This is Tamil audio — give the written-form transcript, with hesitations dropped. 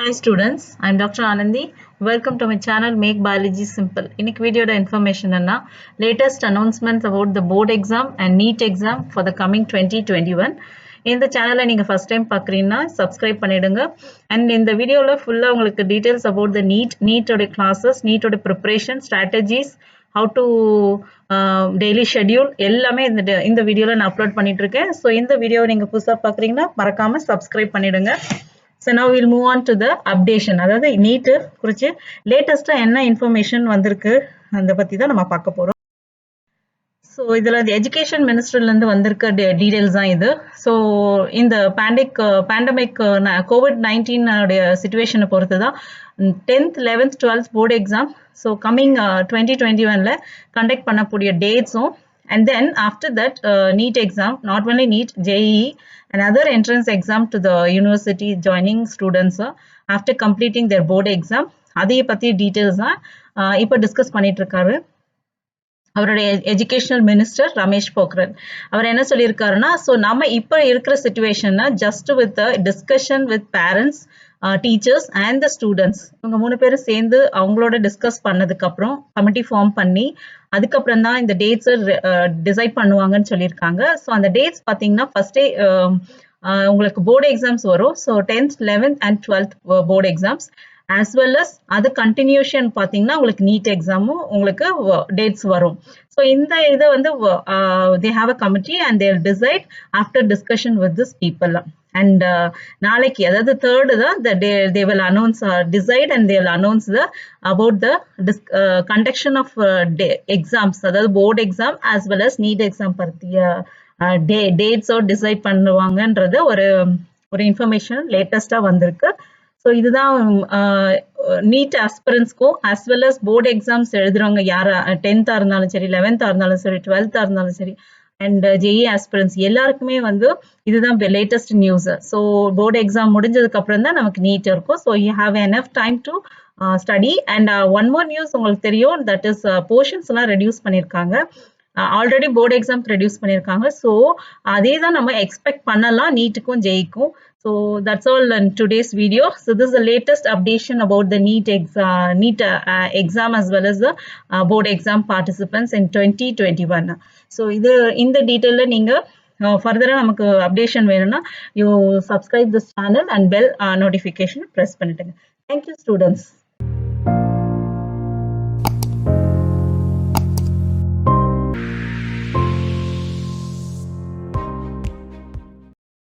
Hi students, I'm Dr. Anandi. Welcome to my channel Make Biology Simple. இன்னைக்கு வீடியோட information என்ன latest announcements about the board exam and NEET exam for the coming 2021. இந்த சேனலை நீங்க first time பார்க்குறீங்கன்னா subscribe பண்ணிடுங்க. And இந்த வீடியோல ஃபுல்லா உங்களுக்கு details about the NEET ஓட classes, NEET ஓட preparation strategies, how to daily schedule எல்லாமே இந்த வீடியோல நான் அப்லோட் பண்ணிட்டு இருக்கேன். ஸோ இந்த வீடியோவை நீங்க புதுசா பார்க்குறீங்கன்னா மறக்காம subscribe பண்ணிடுங்க. So now we'll move on to the updation. அதாவது நீட் குறித்து லேட்டஸ்டா என்ன இன்ஃபர்மேஷன் வந்திருக்கு அதை பத்தி தான் நம்ம பார்க்க போறோம். ஸோ இதில் எஜுகேஷன் மினிஸ்டர்லேருந்து வந்திருக்க டீடைல்ஸ் தான் இது. ஸோ இந்த பேண்டமிக் COVID-19 சுச்சுவேஷனை பொறுத்து தான் 10th 11th 12th board exam so coming 2021 conduct பண்ணக்கூடிய டேட்ஸும் and then after that NEET exam, not only NEET, JEE and other entrance exam to the university joining students after completing their board exam அதே பத்தி டீடைல்ஸ் தான் இப்போ டிஸ்கஸ் பண்ணிட்டு இருக்காரு அவருடைய எஜுகேஷனல் மினிஸ்டர் ரமேஷ் போக்ரல். அவர் என்ன சொல்லியிருக்காருன்னா, ஸோ நம்ம இப்போ இருக்கிற சுச்சுவேஷன்னா just with discussion with parents, teachers and the students இவங்க 3 பேரும் சேர்ந்து அவங்களோட டிஸ்கஸ் பண்ணதுக்கப்புறம் கமிட்டி ஃபார்ம் பண்ணி அதுக்கப்புறம் தான் இந்த டேட்ஸை டிசைட் பண்ணுவாங்கன்னு சொல்லியிருக்காங்க. ஸோ அந்த டேட்ஸ் பார்த்தீங்கன்னா ஃபர்ஸ்டே உங்களுக்கு போர்டு எக்ஸாம்ஸ் வரும். So 10th 11th and 12th board exams as well as அது கண்டினியூஷன் பார்த்தீங்கன்னா உங்களுக்கு நீட் எக்ஸாமும் உங்களுக்கு டேட்ஸ் வரும். ஸோ இந்த இதை வந்து they have a committee and they'll decide after discussion with this people. And நாளைக்கு அதாவது 3rd தான் they will announce decide and they will announce about the conduction of exams, அதாவது board exam as well as NEET exam பற்றிய டேட்ஸோ டிசைட் பண்ணுவாங்கன்றது ஒரு இன்ஃபர்மேஷன் லேட்டஸ்டா வந்திருக்கு. ஸோ இதுதான் நீட் ஆஸ்பிரன்ஸ்க்கும் as well as board exams எழுதுறவங்க யாரா 10th இருந்தாலும் சரி 11th இருந்தாலும் சரி 12th இருந்தாலும் சரி அண்ட் ஜேஇ ஆஸ்பிரன்ஸ் எல்லாருக்குமே வந்து இதுதான் latest news. So board exam முடிஞ்சதுக்கு அப்புறம் தான் நமக்கு நீட் இருக்கும். So you have enough time to study. And one more news உங்களுக்கு தெரியும், தட் இஸ் போர்ஷன்ஸ் எல்லாம் ரெடியூஸ் பண்ணியிருக்காங்க. ஆல்ரெடி போர்டு எக்ஸாம் ரெடியூஸ் பண்ணியிருக்காங்க. ஸோ அதே தான் நம்ம எக்ஸ்பெக்ட் பண்ணலாம் நீட்டுக்கும் ஜேஇக்கும். So that's all in today's video. So this is the latest updation about the NEET exam as well as the board exam participants in 2021. So in the detail நீங்க further நமக்கு updation வேணும்னா you subscribe this channel and bell notification press பண்ணிடுங்க. Thank you students.